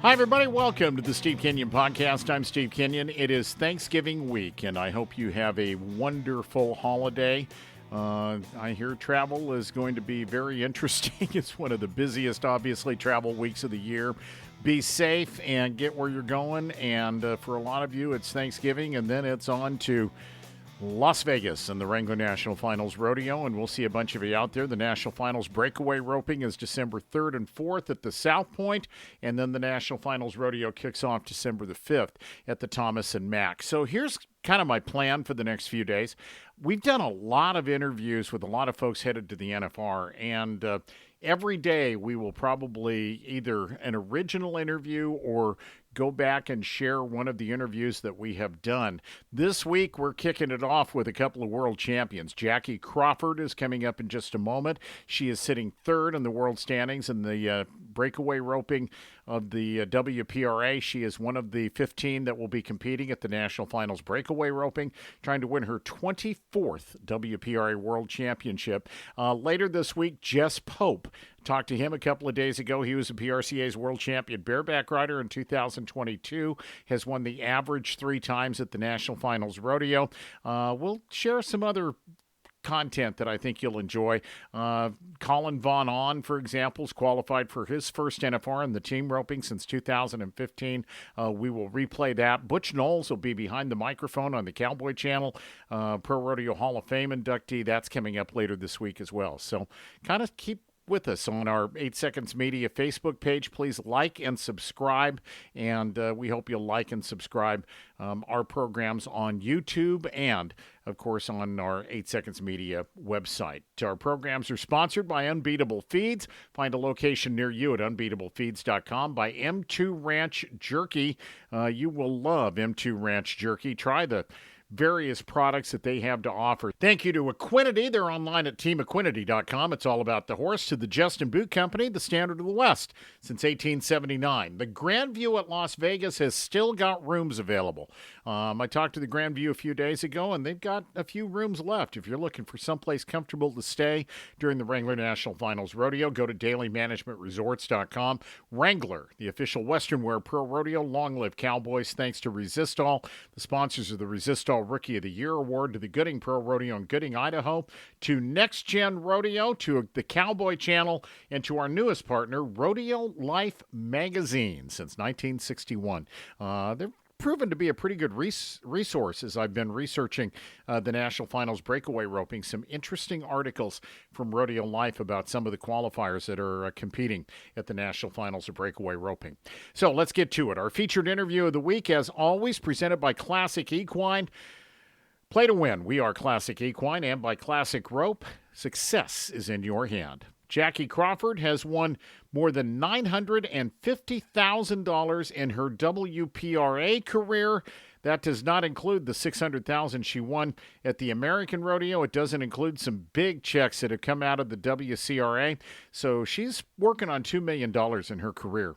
Hi, everybody. Welcome to the Steve Kenyon Podcast. I'm Steve Kenyon. It is Thanksgiving week, and I hope you have a wonderful holiday. I hear travel is going to be very interesting. It's one of the busiest, obviously, travel weeks of the year. Be safe and get where you're going. And for a lot of you, it's Thanksgiving, and then it's on to Las Vegas and the Wrangler National Finals Rodeo, and we'll see a bunch of you out there. The National Finals Breakaway roping is December 3rd and 4th at the South Point, and then the National Finals Rodeo kicks off December the 5th at the Thomas and Mack. So here's kind of my plan for the next few days. We've done a lot of interviews with a lot of folks headed to the NFR, and every day we will probably either an original interview or go back and share one of the interviews that we have done. This week, we're kicking it off with a couple of world champions. Jackie Crawford is coming up in just a moment. She is sitting third in the world standings in the breakaway roping of the WPRA. She is one of the 15 that will be competing at the National Finals Breakaway roping, trying to win her 24th WPRA World Championship. Later this week, Jess Pope. Talked to him a couple of days ago. He was the PRCA's world champion bareback rider in 2022, has won the average 3 times at the National Finals Rodeo. We'll share some other content that I think you'll enjoy. Colin Vaughn On, for example, is qualified for his first NFR in the team roping since 2015. We will replay that. Butch Knowles will be behind the microphone on the Cowboy Channel. Pro Rodeo Hall of Fame inductee. That's coming up later this week as well. So kind of keep with us on our 8 Seconds Media Facebook page. Please like and subscribe, and we hope you'll like and subscribe our programs on YouTube and, of course, on our 8 Seconds Media website. Our programs are sponsored by Unbeatable Feeds. Find a location near you at unbeatablefeeds.com. By M2 Ranch Jerky. You will love M2 Ranch Jerky. Try the various products that they have to offer. Thank you to Equinity. They're online at teamequinity.com. It's all about the horse. To the Justin Boot Company, the Standard of the West since 1879. The Grand View at Las Vegas has still got rooms available. I talked to the Grand View a few days ago, and they've got a few rooms left. If you're looking for someplace comfortable to stay during the Wrangler National Finals Rodeo, go to dailymanagementresorts.com. Wrangler, the official Western Wear Pro Rodeo. Long live Cowboys. Thanks to Resistol, the sponsors of the Resistol Rookie of the Year Award, to the Gooding Pro Rodeo in Gooding, Idaho, to Next Gen Rodeo, to the Cowboy Channel, and to our newest partner, Rodeo Life Magazine, since 1961. They're proven to be a pretty good resource as I've been researching the National Finals Breakaway roping. Some interesting articles from Rodeo Life about some of the qualifiers that are competing at the National Finals of Breakaway roping. So let's get to it. Our featured interview of the week, as always, presented by Classic Equine. Play to win. We are Classic Equine, and by Classic Rope, success is in your hand. Jackie Crawford has won more than $950,000 in her WPRA career. That does not include the $600,000 she won at the American Rodeo. It doesn't include some big checks that have come out of the WCRA. So she's working on $2 million in her career.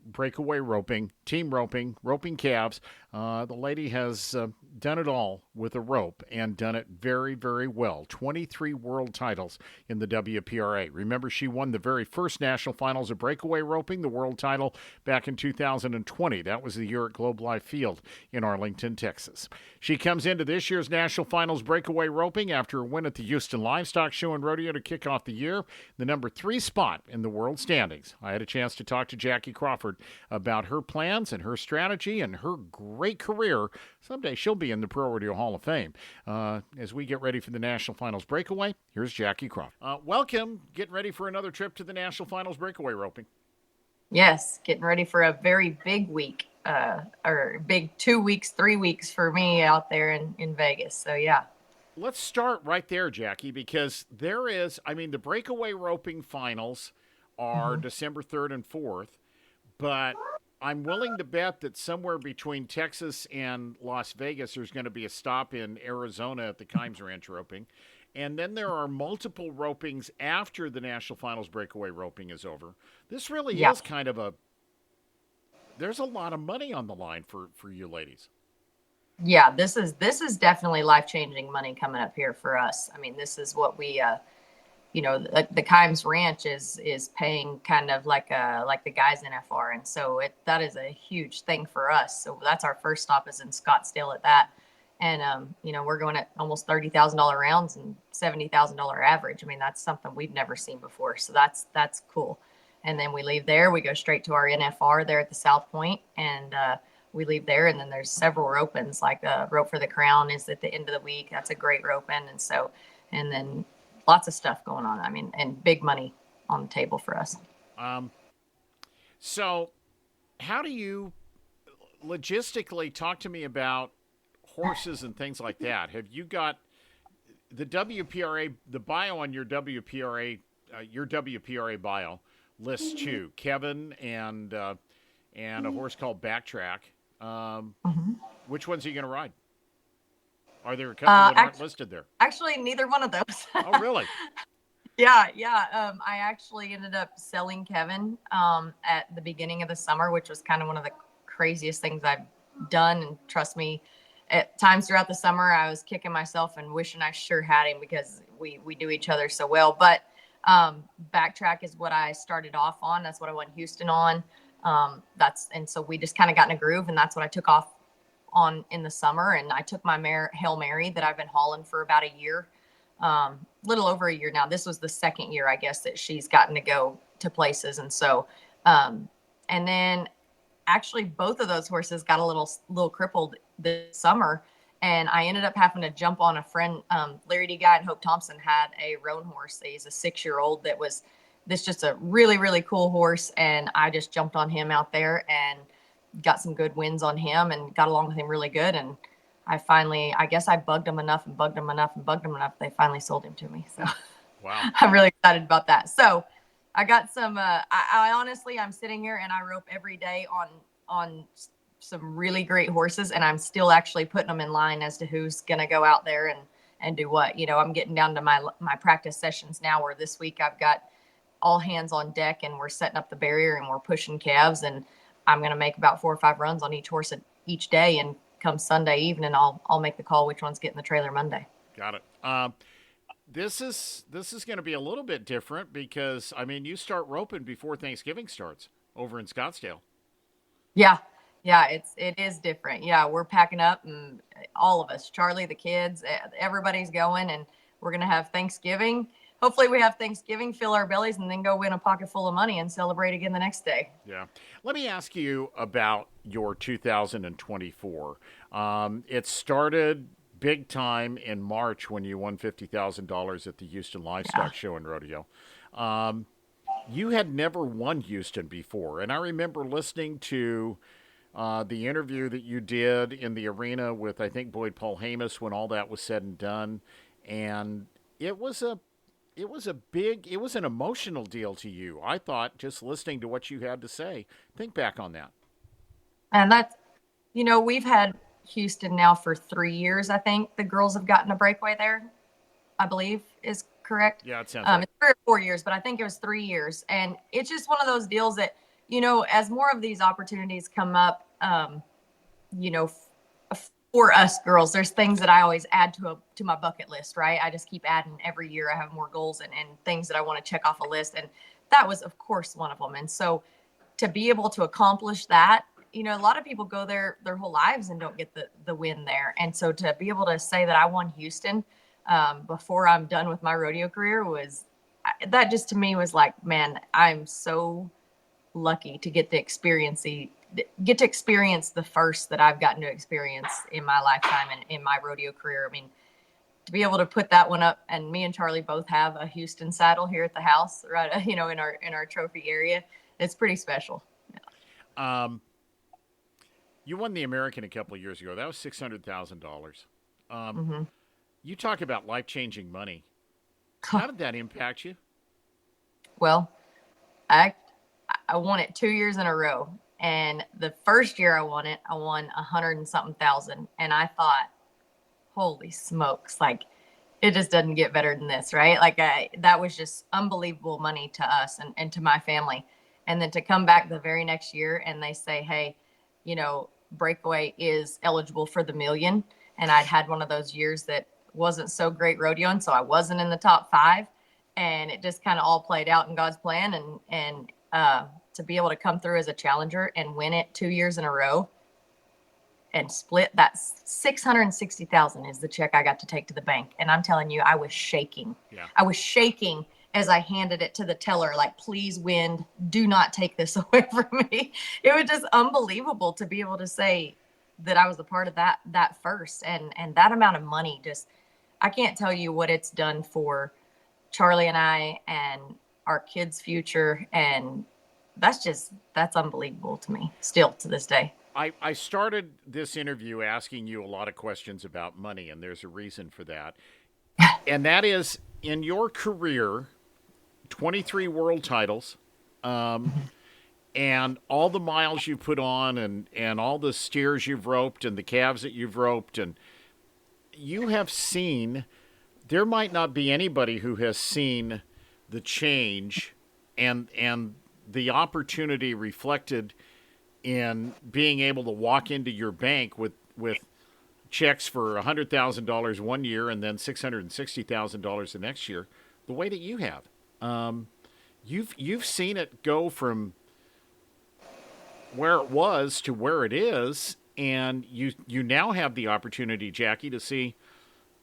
Breakaway roping, team roping, roping calves. The lady has done it all with a rope and done it very, very well. 23 world titles in the WPRA. Remember, she won the very first National Finals of Breakaway roping, the world title, back in 2020. That was the year at Globe Life Field in Arlington, Texas. She comes into this year's National Finals Breakaway roping after a win at the Houston Livestock Show and Rodeo to kick off the year, the number 3 spot in the world standings. I had a chance to talk to Jackie Crawford about her plans and her strategy and her great career. Someday she'll be in the Pro Rodeo Hall of Fame. As we get ready for the National Finals Breakaway, here's Jackie Crawford. Welcome. Getting ready for another trip to the National Finals Breakaway roping. Yes, getting ready for a very big week, or big 2 weeks, 3 weeks for me out there in Vegas. So, yeah. Let's start right there, Jackie, because there is, the breakaway roping finals are December 3rd and 4th, but I'm willing to bet that somewhere between Texas and Las Vegas, there's going to be a stop in Arizona at the Kimes Ranch roping. And then there are multiple ropings after the National Finals Breakaway roping is over. This really is kind of there's a lot of money on the line for you ladies. Yeah, this is definitely life-changing money coming up here for us. This is what we the Kimes Ranch is paying kind of like the guys in FR, and so that is a huge thing for us. So that's our first stop is in Scottsdale at that, and we're going at almost $30,000 rounds and $70,000 average. I mean, that's something we've never seen before, so that's cool. And then we leave there, we go straight to our NFR there at the South Point, and we leave there, and then there's several rope-ins, like Rope for the Crown is at the end of the week. That's a great rope-in, and then lots of stuff going on. I mean, and big money on the table for us. So how do you logistically talk to me about horses and things like that? Have you got the WPRA, the bio on your WPRA bio lists you, Kevin, and a horse called Backtrack. Which ones are you going to ride? Are there a couple that aren't listed there? Actually, neither one of those. Oh, really? Yeah. I actually ended up selling Kevin at the beginning of the summer, which was kind of one of the craziest things I've done. And trust me, at times throughout the summer, I was kicking myself and wishing I sure had him because we do each other so well. But Backtrack is what I started off on. That's what I went Houston on. And so we just kind of got in a groove, and that's what I took off on in the summer. And I took my mare Hail Mary that I've been hauling for about a year, little over a year now. This was the second year, I guess, that she's gotten to go to places. And so, and then actually both of those horses got a little crippled this summer. And I ended up having to jump on a friend, Larry D. Guy and Hope Thompson had a roan horse. He's a 6-year-old that was just a really, really cool horse. And I just jumped on him out there and got some good wins on him and got along with him really good. And I guess I bugged him enough. They finally sold him to me. So wow. I'm really excited about that. So I got some, I honestly, I'm sitting here and I rope every day on some really great horses, and I'm still actually putting them in line as to who's going to go out there and do what. I'm getting down to my practice sessions now, where this week I've got all hands on deck and we're setting up the barrier and we're pushing calves, and I'm going to make about 4 or 5 runs on each horse each day. And come Sunday evening, I'll make the call which one's getting the trailer Monday. Got it. This is going to be a little bit different because, I mean, you start roping before Thanksgiving starts over in Scottsdale. Yeah, it is different. Yeah, we're packing up, and all of us, Charlie, the kids, everybody's going, and we're going to have Thanksgiving. Hopefully we have Thanksgiving, fill our bellies, and then go win a pocket full of money and celebrate again the next day. Yeah. Let me ask you about your 2024. It started big time in March when you won $50,000 at the Houston Livestock Show and Rodeo. You had never won Houston before, and I remember listening to the interview that you did in the arena with, I think, Boyd Paul Hamus when all that was said and done, and it was an emotional deal to you. I thought, just listening to what you had to say. Think back on that. And that's, we've had Houston now for 3 years. I think the girls have gotten a breakaway there, I believe is correct. Yeah, it sounds right. It's 3 or 4 years, but I think it was 3 years. And it's just one of those deals that, as more of these opportunities come up, for us girls, there's things that I always add to my bucket list, right? I just keep adding every year. I have more goals and things that I want to check off a list. And that was, of course, one of them. And so to be able to accomplish that, a lot of people go there their whole lives and don't get the win there. And so to be able to say that I won Houston before I'm done with my rodeo career that just to me was like, man, I'm so lucky to get to experience the first that I've gotten to experience in my lifetime and in my rodeo career. I mean, to be able to put that one up, and me and Charlie both have a Houston saddle here at the house, right? In our trophy area, it's pretty special. Yeah. You won the American a couple of years ago. That was $600,000. You talk about life-changing money. How did that impact you? Well, I won it 2 years in a row. And the first year I won it, I won 100 and something thousand. And I thought, holy smokes, like it just doesn't get better than this, right? Like that was just unbelievable money to us and to my family. And then to come back the very next year and they say, hey, Breakaway is eligible for the $1 million. And I'd had one of those years that wasn't so great rodeoing, so I wasn't in the top 5. and it just kind of all played out in God's plan. And to be able to come through as a challenger and win it 2 years in a row and split that 660,000 is the check I got to take to the bank. And I'm telling you, I was shaking. Yeah. I was shaking as I handed it to the teller, like, please, wind, do not take this away from me. It was just unbelievable to be able to say that I was a part of that first. And that amount of money, just, I can't tell you what it's done for Charlie and I and our kids' future. And that's unbelievable to me still to this day. I started this interview asking you a lot of questions about money, and there's a reason for that. And that is, in your career, 23 world titles, and all the miles you put on, and all the steers you've roped and the calves that you've roped, and you have seen, there might not be anybody who has seen the change and the opportunity reflected in being able to walk into your bank with checks for $100,000 one year and then $660,000 the next year, the way that you have. You've seen it go from where it was to where it is, and you now have the opportunity, Jackie, to see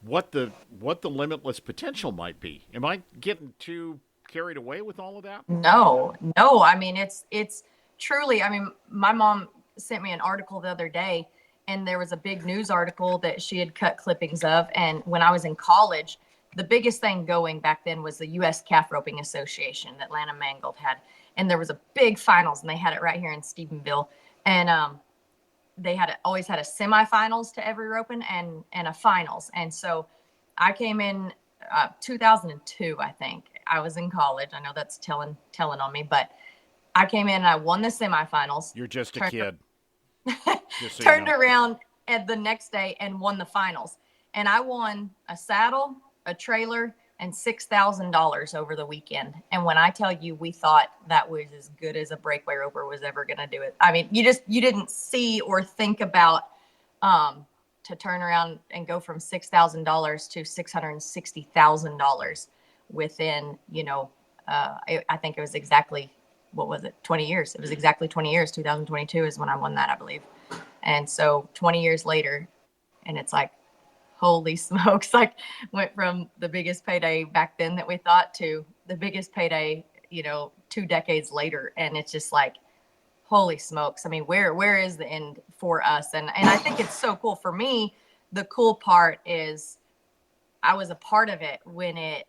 what the limitless potential might be. Am I getting too carried away with all of that? No. I mean, it's truly, I mean, my mom sent me an article the other day, and there was a big news article that she had cut clippings of. And when I was in college, the biggest thing going back then was the U.S. Calf Roping Association that Lana Mangold had. And there was a big finals, and they had it right here in Stephenville. And they always had a semifinals to every roping and a finals. And so I came in 2002, I think. I was in college. I know that's telling on me, but I came in and I won the semifinals. You're just a kid. So turned around at the next day and won the finals. And I won a saddle, a trailer, and $6,000 over the weekend. And when I tell you, we thought that was as good as a breakaway roper was ever going to do it. I mean, you didn't see or think about to turn around and go from $6,000 to $660,000 within, I think it was exactly, 20 years. It was exactly 20 years. 2022 is when I won that, I believe. And so 20 years later, and it's like, holy smokes, like went from the biggest payday back then that we thought to the biggest payday, 2 decades later. And it's just like, holy smokes. I mean, where is the end for us? And I think it's so cool. For me, the cool part is I was a part of it when it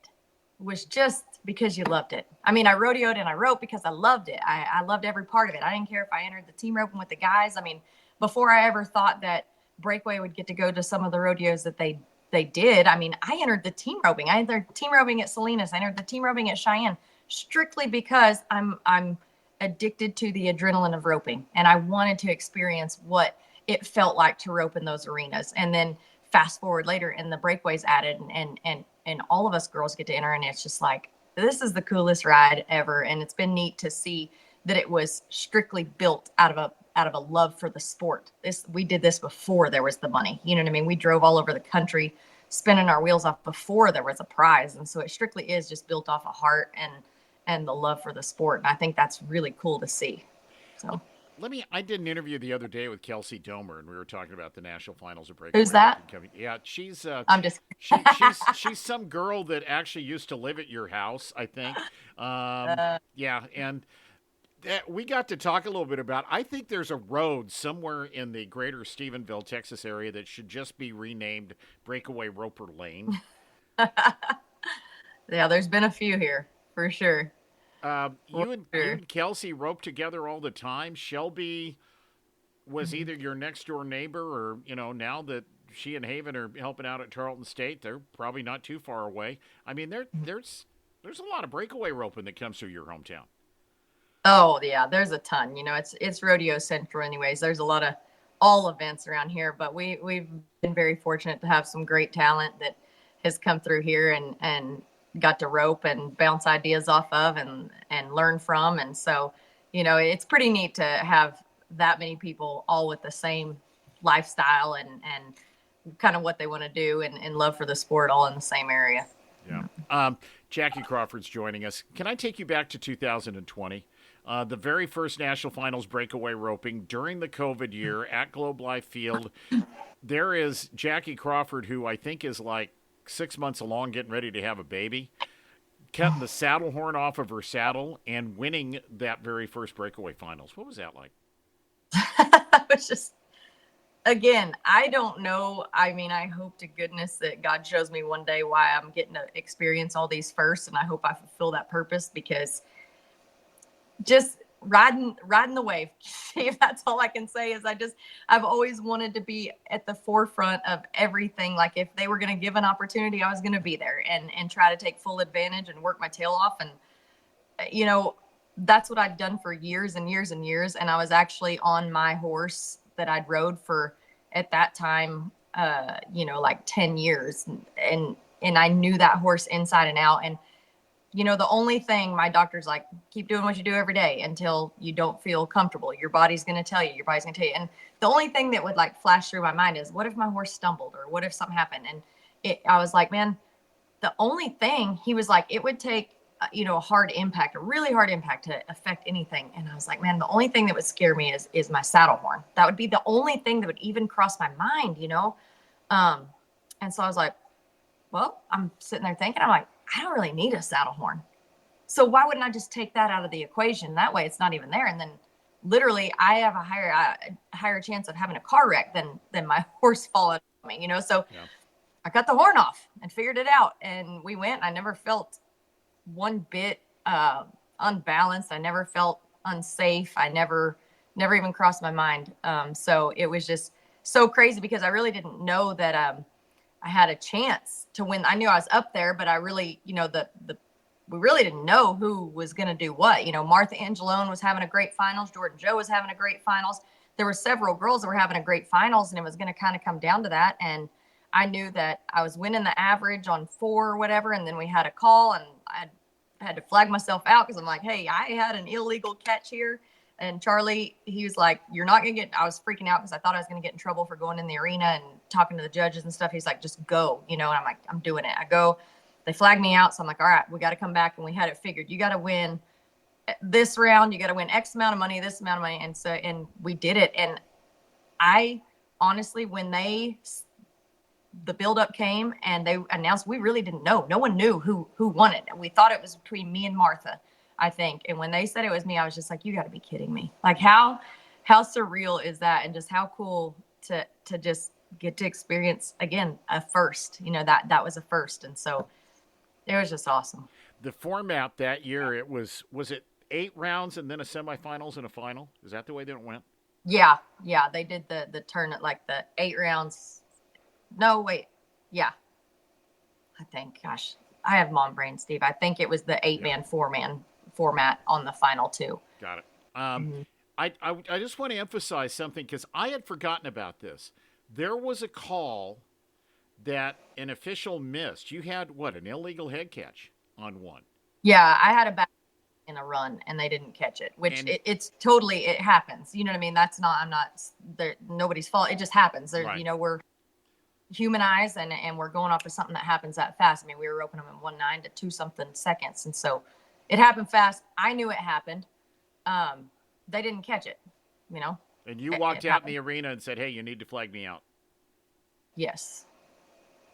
was just because you loved it. I mean, I rodeoed and I roped because I loved it. I loved every part of it. I didn't care if I entered the team roping with the guys. I mean, before I ever thought that Breakaway would get to go to some of the rodeos that they did, I mean, I entered the team roping. I entered team roping at Salinas. I entered the team roping at Cheyenne strictly because I'm addicted to the adrenaline of roping. And I wanted to experience what it felt like to rope in those arenas. And then fast forward later and the breakaways added and all of us girls get to enter. And it's just like, this is the coolest ride ever. And it's been neat to see that it was strictly built out of a love for the sport. We did this before there was the money. You know what I mean? We drove all over the country spinning our wheels off before there was a prize. And so it strictly is just built off a heart and the love for the sport. And I think that's really cool to see. So I did an interview the other day with Kelsey Domer, and we were talking about the national finals of Breakaway. Who's that? Yeah, she's I'm just she's some girl that actually used to live at your house, I think. Yeah, and we got to talk a little bit about, I think there's a road somewhere in the greater Stephenville, Texas area that should just be renamed Breakaway Roper Lane. Yeah, there's been a few here for sure. You and Kelsey rope together all the time. Shelby was either your next door neighbor or, now that she and Haven are helping out at Tarleton State, they're probably not too far away. I mean, there's a lot of breakaway roping that comes through your hometown. Oh yeah, there's a ton. It's rodeo central anyways. There's a lot of all events around here, but we've been very fortunate to have some great talent that has come through here and got to rope and bounce ideas off of and learn from. And so, it's pretty neat to have that many people all with the same lifestyle and kind of what they want to do and love for the sport all in the same area. Yeah. Jackie Crawford's joining us. Can I take you back to 2020? The very first National Finals breakaway roping during the COVID year at Globe Life Field. There is Jackie Crawford, who I think is like 6 months along, getting ready to have a baby, cutting the saddle horn off of her saddle and winning that very first breakaway finals. What was that like? It was just, again, I don't know. I mean, I hope to goodness that God shows me one day why I'm getting to experience all these first, and I hope I fulfill that purpose, because just riding the wave. If that's all I can say is I've always wanted to be at the forefront of everything. Like, if they were going to give an opportunity, I was going to be there and try to take full advantage and work my tail off. And, you know, that's what I'd done for years and years and years. And I was actually on my horse that I'd rode for, at that time, like 10 years. And I knew that horse inside and out. And, you know, the only thing my doctor's like, keep doing what you do every day until you don't feel comfortable. Your body's going to tell you, And the only thing that would like flash through my mind is, what if my horse stumbled, or what if something happened? And I was like, man, the only thing, he was like, it would take, a hard impact, a really hard impact to affect anything. And I was like, man, the only thing that would scare me is my saddle horn. That would be the only thing that would even cross my mind, And so I was like, well, I'm sitting there thinking, I'm like, I don't really need a saddle horn. So why wouldn't I just take that out of the equation? That way it's not even there. And then literally I have a higher chance of having a car wreck than my horse falling on me, So yeah. I cut the horn off and figured it out. And we went. I never felt one bit unbalanced. I never felt unsafe. I never even crossed my mind. So it was just so crazy, because I really didn't know that I had a chance to win. I knew I was up there, but I really, we really didn't know who was going to do what. Martha Angelone was having a great finals. Jordan Joe was having a great finals. There were several girls that were having a great finals, and it was going to kind of come down to that. And I knew that I was winning the average on 4 or whatever. And then we had a call, and I had to flag myself out, because I'm like, hey, I had an illegal catch here. And Charlie, he was like, you're not going to get, I was freaking out because I thought I was going to get in trouble for going in the arena and talking to the judges and stuff. He's like, just go, and I'm like, I'm doing it. I go, they flagged me out. So I'm like, all right, we got to come back. And we had it figured. You got to win this round. You got to win X amount of money, this amount of money. And we did it. And I honestly, when the buildup came and they announced, we really didn't know. No one knew who won it. We thought it was between me and Martha, I think. And when they said it was me, I was just like, you got to be kidding me. Like, how surreal is that? And just how cool to just get to experience again a first, that was a first. And so it was just awesome. The format that year, was it 8 rounds and then a semifinals and a final? Is that the way that it went? Yeah. They did the turn at like the 8 rounds. No, wait. Yeah. I think, gosh, I have mom brain, Steve. I think it was the 8-man, 4-man format on the final 2. Got it. I just want to emphasize something, because I had forgotten about this. There was a call that an official missed. You had an illegal head catch on one. Yeah, I had a back in a run and they didn't catch it, which it's totally, it happens. You know what I mean? I'm not nobody's fault. It just happens. Right. We're human eyes and we're going off of something that happens that fast. I mean, we were roping them in 1.9 to 2 something seconds. And so it happened fast. I knew it happened. They didn't catch it, And you walked out in the arena and said, hey, you need to flag me out. Yes.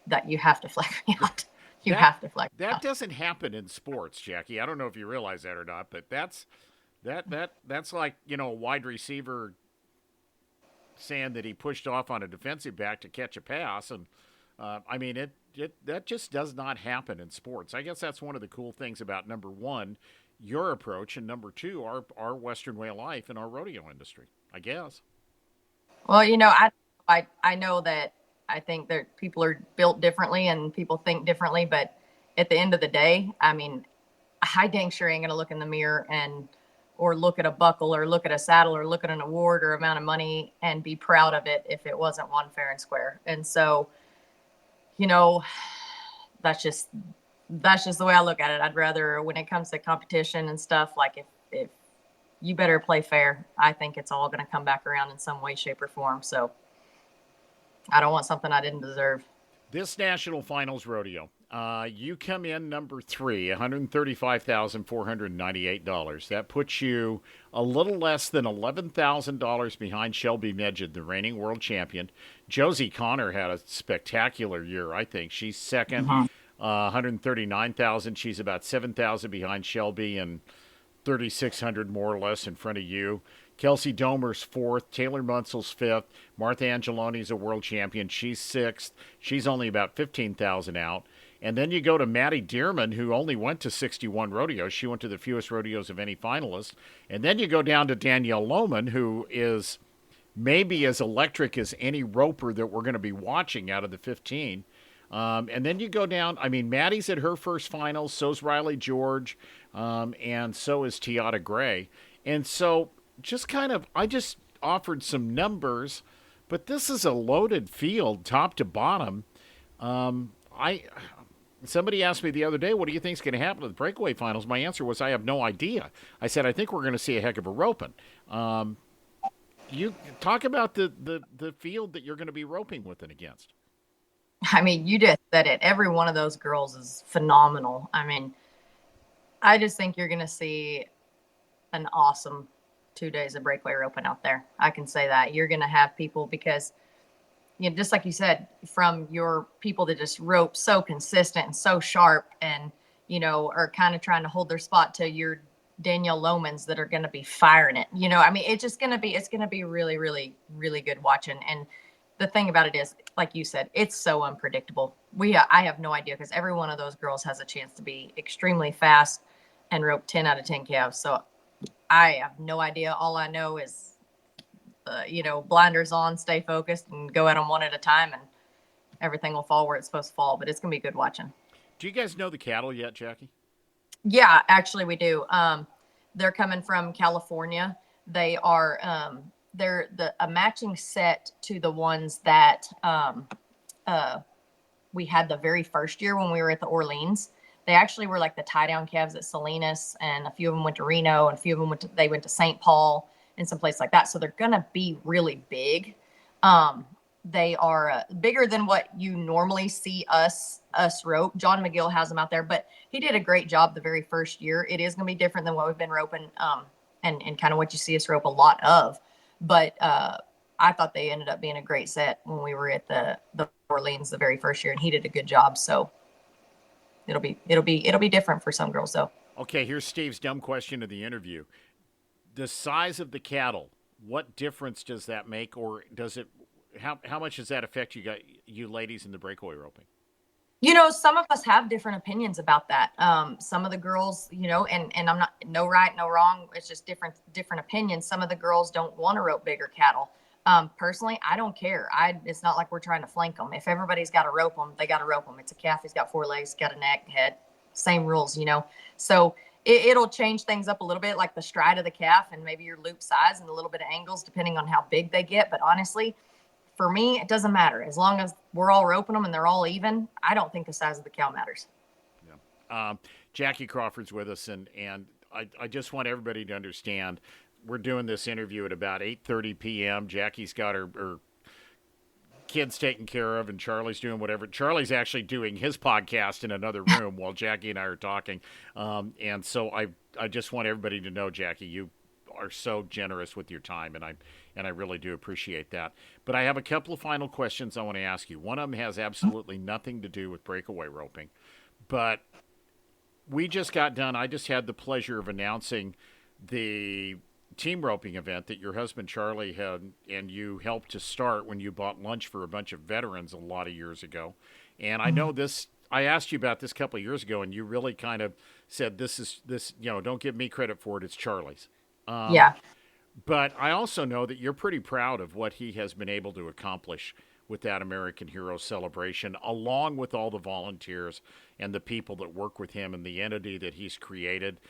That you have to flag me out. You have to flag me out. That doesn't happen in sports, Jackie. I don't know if you realize that or not, but that's like, a wide receiver saying that he pushed off on a defensive back to catch a pass. And that just does not happen in sports. I guess that's one of the cool things about, number one, your approach, and number two, our Western way of life and our rodeo industry, I guess. Well, I know that I think that people are built differently and people think differently, but at the end of the day, I mean, I dang sure ain't going to look in the mirror or look at a buckle or look at a saddle or look at an award or amount of money and be proud of it if it wasn't won fair and square. And so, that's just the way I look at it. I'd rather, when it comes to competition and stuff, like if you better play fair, I think it's all going to come back around in some way, shape, or form. So I don't want something I didn't deserve. This National Finals rodeo, You come in number 3, $135,498. That puts you a little less than $11,000 behind Shelby Medjid, the reigning world champion. Josie Connor had a spectacular year, I think. She's second, 139,000. She's about 7,000 behind Shelby and 3,600 more or less in front of you. Kelsey Domer's fourth. Taylor Munsel's fifth. Martha Angeloni's a world champion. She's sixth. She's only about 15,000 out. And then you go to Maddie Dearman, who only went to 61 rodeos. She went to the fewest rodeos of any finalist. And then you go down to Danielle Lohman, who is maybe as electric as any roper that we're going to be watching out of the 15. And then you go down, I mean, Maddie's at her first finals, so's Riley George, and so is Tiata Gray. And so I just offered some numbers, but this is a loaded field, top to bottom. Somebody asked me the other day, what do you think is going to happen to the breakaway finals? My answer was, I have no idea. I said, I think we're going to see a heck of a roping. You talk about the field that you're going to be roping with and against. I mean, you just said it. Every one of those girls is phenomenal. I mean, I just think you're going to see an awesome 2 days of breakaway roping out there. I can say that. You're going to have people because, you know, just like you said, from your people that just rope so consistent and so sharp and, you know, are kind of trying to hold their spot to your Danielle Lohmans that are going to be firing it. You know, I mean, it's going to be really, really, really good watching. And the thing about it is, like you said, it's so unpredictable. I have no idea because every one of those girls has a chance to be extremely fast and rope 10 out of 10 calves. So I have no idea. All I know is, blinders on, stay focused, and go at them one at a time, and everything will fall where it's supposed to fall. But it's going to be good watching. Do you guys know the cattle yet, Jackie? Yeah, actually we do. They're coming from California. They are they're a matching set to the ones that we had the very first year when we were at the Orleans. They actually were like the tie down calves at Salinas, and a few of them went to Reno, and a few of them went to St. Paul and someplace like that. So they're gonna be really big. They are bigger than what you normally see us rope. John McGill has them out there, but he did a great job the very first year. It is gonna be different than what we've been roping, and kind of what you see us rope a lot of. But I thought they ended up being a great set when we were at the Orleans the very first year, and he did a good job. So it'll be different for some girls though. Okay, here's Steve's dumb question of the interview. The size of the cattle, what difference does that make, or does it? How much does that affect you ladies in the breakaway roping? You know, some of us have different opinions about that. Some of the girls, you know, and I'm not, no right, no wrong. It's just different opinions. Some of the girls don't want to rope bigger cattle. Personally, I don't care. It's not like we're trying to flank them. If everybody's got to rope them, they got to rope them. It's a calf. He's got 4 legs, got a neck, head, same rules, you know? So it'll change things up a little bit, like the stride of the calf and maybe your loop size and a little bit of angles, depending on how big they get. But honestly, for me, it doesn't matter. As long as we're all roping them and they're all even, I don't think the size of the cow matters. Yeah. Jackie Crawford's with us, and I just want everybody to understand we're doing this interview at about 8:30 p.m. Jackie's got her kids taken care of, and Charlie's doing whatever. Charlie's actually doing his podcast in another room while Jackie and I are talking. And so I just want everybody to know, Jackie, you are so generous with your time, and I really do appreciate that. But I have a couple of final questions I want to ask you. One of them has absolutely nothing to do with breakaway roping, but we just got done. I just had the pleasure of announcing the team roping event that your husband Charlie had and you helped to start when you bought lunch for a bunch of veterans a lot of years ago. And I know this, I asked you about this a couple of years ago, and you really kind of said, this, don't give me credit for it. It's Charlie's. Yeah. But I also know that you're pretty proud of what he has been able to accomplish with that American Hero celebration, along with all the volunteers and the people that work with him and the entity that he's created.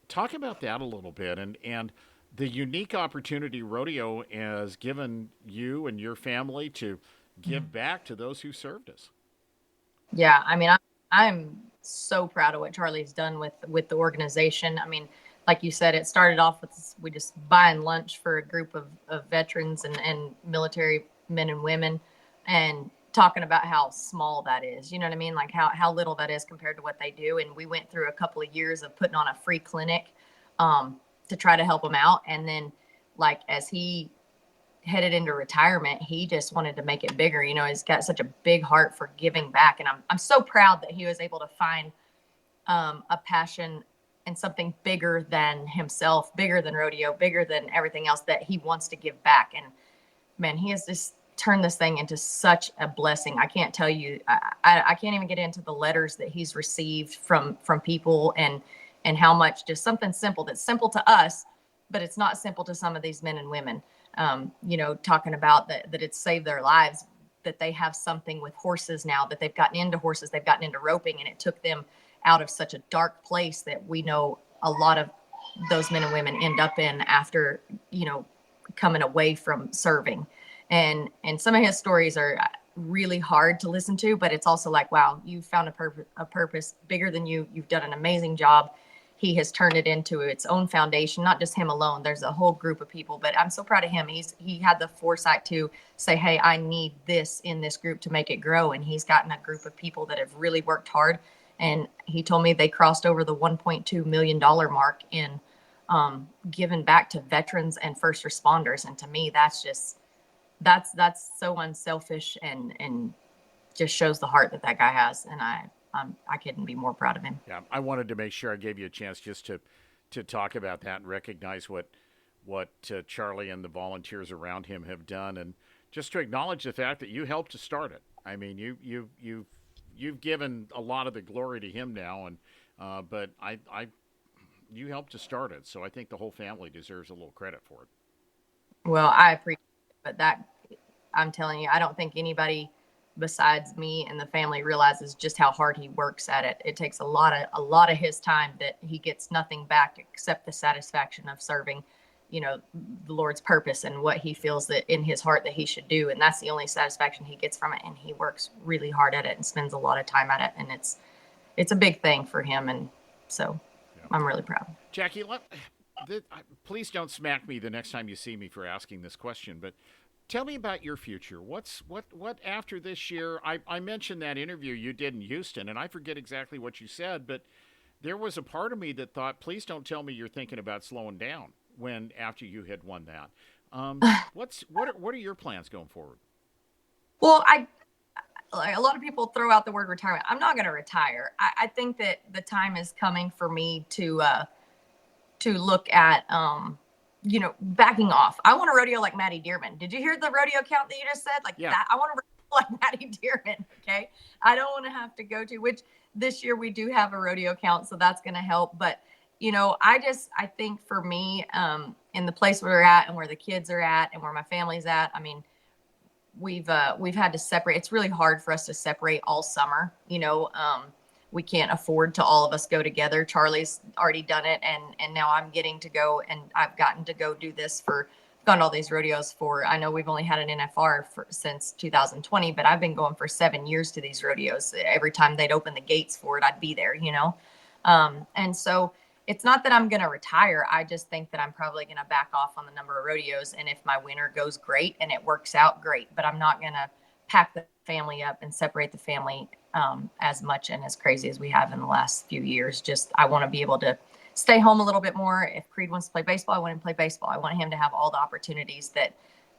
Talk about that a little bit, and the unique opportunity Rodeo has given you and your family to give back to those who served us. Yeah, I mean, I'm so proud of what Charlie's done with the organization. I mean, like you said, it started off with we just buying lunch for a group of veterans and military men and women. And talking about how small that is. You know what I mean? Like how little that is compared to what they do. And we went through a couple of years of putting on a free clinic to try to help him out. And then like as he headed into retirement, he just wanted to make it bigger. You know, he's got such a big heart for giving back. And I'm so proud that he was able to find a passion and something bigger than himself, bigger than rodeo, bigger than everything else, that he wants to give back. And man, he has just turned this thing into such a blessing. I can't tell you, I can't even get into the letters that he's received from people, and how much just something simple that's simple to us, but it's not simple to some of these men and women. You know, talking about that it's saved their lives, that they have something with horses now, that they've gotten into horses, they've gotten into roping, and it took them out of such a dark place that we know a lot of those men and women end up in after, you know, coming away from serving. And some of his stories are really hard to listen to, but it's also like, wow, you found a purpose bigger than you. You've done an amazing job. He has turned it into its own foundation, not just him alone. There's a whole group of people, but I'm so proud of him. He had the foresight to say, hey, I need this in this group to make it grow. And he's gotten a group of people that have really worked hard. And he told me they crossed over the $1.2 million mark in giving back to veterans and first responders. And to me, that's so unselfish and just shows the heart that guy has. And I couldn't be more proud of him. Yeah, I wanted to make sure I gave you a chance just to talk about that and recognize what Charlie and the volunteers around him have done, and just to acknowledge the fact that you helped to start it. I mean, you've given a lot of the glory to him now, and but you helped to start it, so I think the whole family deserves a little credit for it. Well, I appreciate it, but that, I'm telling you, I don't think anybody besides me and the family realizes just how hard he works at it. It takes a lot of his time that he gets nothing back except the satisfaction of serving, you know, the Lord's purpose and what he feels that in his heart that he should do. And that's the only satisfaction he gets from it. And he works really hard at it and spends a lot of time at it. And it's a big thing for him. And so yeah. I'm really proud. Jackie, please don't smack me the next time you see me for asking this question, but tell me about your future. What after this year? I mentioned that interview you did in Houston, and I forget exactly what you said, but there was a part of me that thought, please don't tell me you're thinking about slowing down after you had won that. What are your plans going forward? Well, a lot of people throw out the word retirement. I'm not going to retire. I think that the time is coming for me to look at you know, backing off. I want to rodeo like Maddie Dearman. Did you hear the rodeo count that you just said? Like that. I want to rodeo like Maddie Dearman. Okay. I don't want to have to go to, which this year we do have a rodeo count, so that's going to help. But, you know, I think for me, in the place where we're at and where the kids are at and where my family's at, I mean, we've had to separate. It's really hard for us to separate all summer, you know, we can't afford to all of us go together. Charlie's already done it. And now I'm getting to go, and I've gotten to go do this gone all these rodeos for, I know we've only had an NFR since 2020, but I've been going for 7 years to these rodeos. Every time they'd open the gates for it, I'd be there, you know? And so it's not that I'm going to retire. I just think that I'm probably going to back off on the number of rodeos. And if my winter goes great and it works out, great, but I'm not going to pack the family up and separate the family as much and as crazy as we have in the last few years. Just, I want to be able to stay home a little bit more. If Creed wants to play baseball, I want him to play baseball. I want him to have all the opportunities that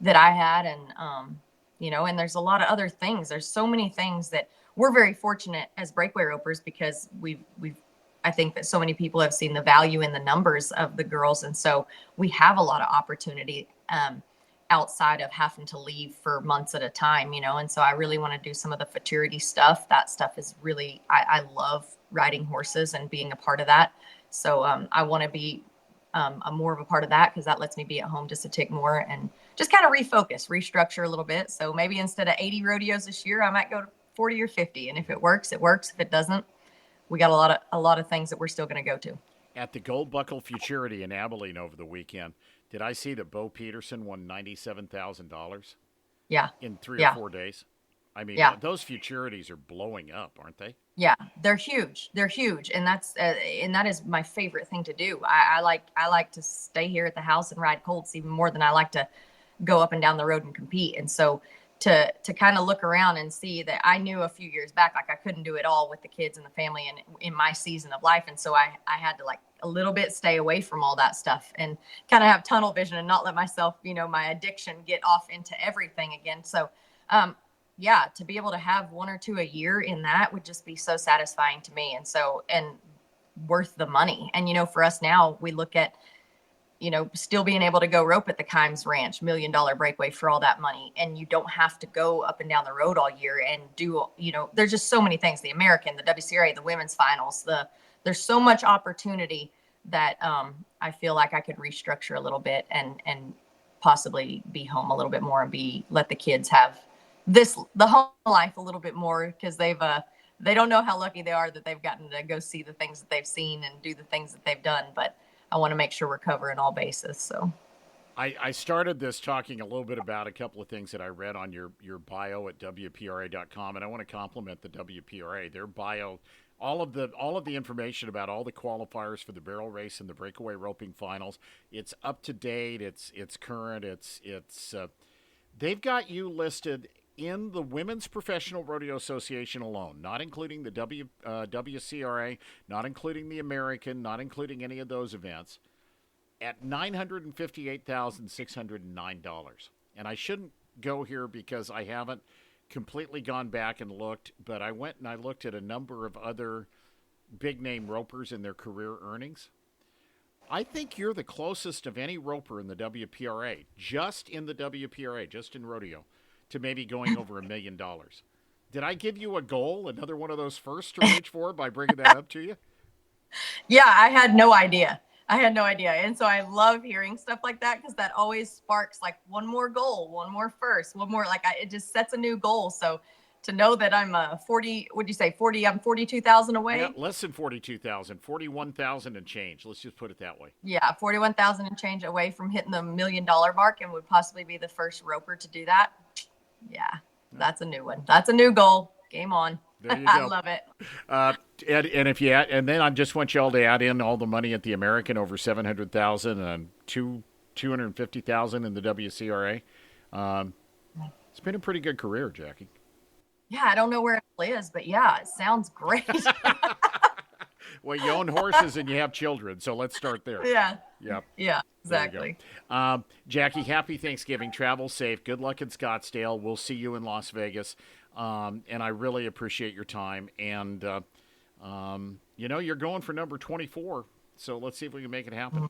I had. And, you know, and there's a lot of other things. There's so many things that we're very fortunate as breakaway ropers, because I think that so many people have seen the value in the numbers of the girls. And so we have a lot of opportunity outside of having to leave for months at a time, you know? And so I really want to do some of the futurity stuff. That stuff is really, I love riding horses and being a part of that. So I want to be more of a part of that, because that lets me be at home just a tick more and just kind of refocus, restructure a little bit. So maybe instead of 80 rodeos this year, I might go to 40 or 50. And if it works, it works. If it doesn't, we got a lot of things that we're still going to go to. At the Gold Buckle Futurity in Abilene over the weekend, did I see that Bo Peterson won $97,000? Yeah. In 3 or 4 days? I mean, those futurities are blowing up, aren't they? Yeah, they're huge. They're huge. And that is my favorite thing to do. I like to stay here at the house and ride colts even more than I like to go up and down the road and compete. And so to kind of look around and see that I knew a few years back, like I couldn't do it all with the kids and the family and in my season of life. And so I had to like a little bit stay away from all that stuff and kind of have tunnel vision and not let myself, my addiction get off into everything again. So, yeah, to be able to have 1 or 2 a year in that would just be so satisfying to me. And worth the money. And, for us now, we look at, still being able to go rope at the Kimes Ranch, $1 million breakaway for all that money. And you don't have to go up and down the road all year and do, there's just so many things, the American, the WCRA, the women's finals, there's so much opportunity that I feel like I could restructure a little bit and possibly be home a little bit more and let the kids have the home life a little bit more, because they don't know how lucky they are that they've gotten to go see the things that they've seen and do the things that they've done. But I want to make sure we're covering all bases. So I started this talking a little bit about a couple of things that I read on your bio at WPRA.com, and I want to compliment the WPRA. Their bio, all of the information about all the qualifiers for the barrel race and the breakaway roping finals, it's up to date, it's current, it's they've got you listed in the Women's Professional Rodeo Association alone, not including the WCRA, not including the American, not including any of those events, at $958,609. And I shouldn't go here because I haven't completely gone back and looked, but I went and I looked at a number of other big-name ropers and their career earnings. I think you're the closest of any roper in the WPRA, just in the WPRA, just in rodeo, to maybe going over $1 million. Did I give you a goal, another one of those first to reach for by bringing that up to you? Yeah, I had no idea. And so I love hearing stuff like that, because that always sparks like one more goal, one more first, one more, it just sets a new goal. So to know that I'm 40, would you say 40, I'm 42,000 away? Yeah, less than 42,000, 41,000 and change. Let's just put it that way. Yeah, 41,000 and change away from hitting the $1 million mark, and would possibly be the first roper to do that. Yeah, that's a new one. That's a new goal. Game on. There you go. I love it. And if you add, and then I just want you all to add in all the money at the American, over 700,000 and 250,000 in the WCRA. It's been a pretty good career, Jackie. Yeah, I don't know where it is, but yeah, it sounds great. Well, you own horses and you have children, so let's start there. Yeah. Yep. Yeah, exactly. Jackie, happy Thanksgiving. Travel safe. Good luck in Scottsdale. We'll see you in Las Vegas. And I really appreciate your time. And, you're going for number 24, so let's see if we can make it happen.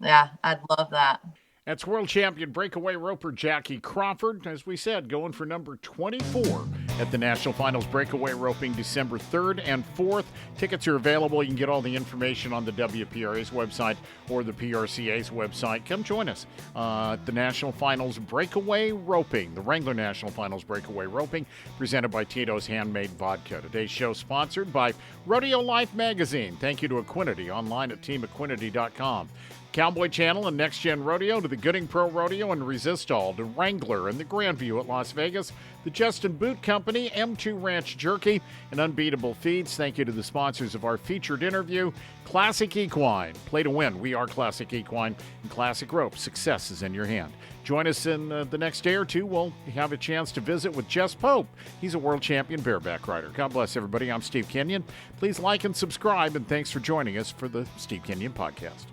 Yeah, I'd love that. That's World Champion Breakaway roper Jackie Crawford, as we said, going for number 24 at the National Finals Breakaway Roping December 3rd and 4th. Tickets are available. You can get all the information on the WPRA's website or the PRCA's website. Come join us at the National Finals Breakaway Roping, the Wrangler National Finals Breakaway Roping, presented by Tito's Handmade Vodka. Today's show sponsored by Rodeo Life Magazine. Thank you to Equinity, online at teamequinity.com. Cowboy Channel and Next Gen Rodeo, to the Gooding Pro Rodeo and Resistol, to Wrangler and the Grandview at Las Vegas, the Justin Boot Company, M2 Ranch Jerky, and Unbeatable Feeds. Thank you to the sponsors of our featured interview, Classic Equine. Play to win. We are Classic Equine and Classic Rope. Success is in your hand. Join us in the next day or two. We'll have a chance to visit with Jess Pope. He's a world champion bareback rider. God bless everybody. I'm Steve Kenyon. Please like and subscribe, and thanks for joining us for the Steve Kenyon Podcast.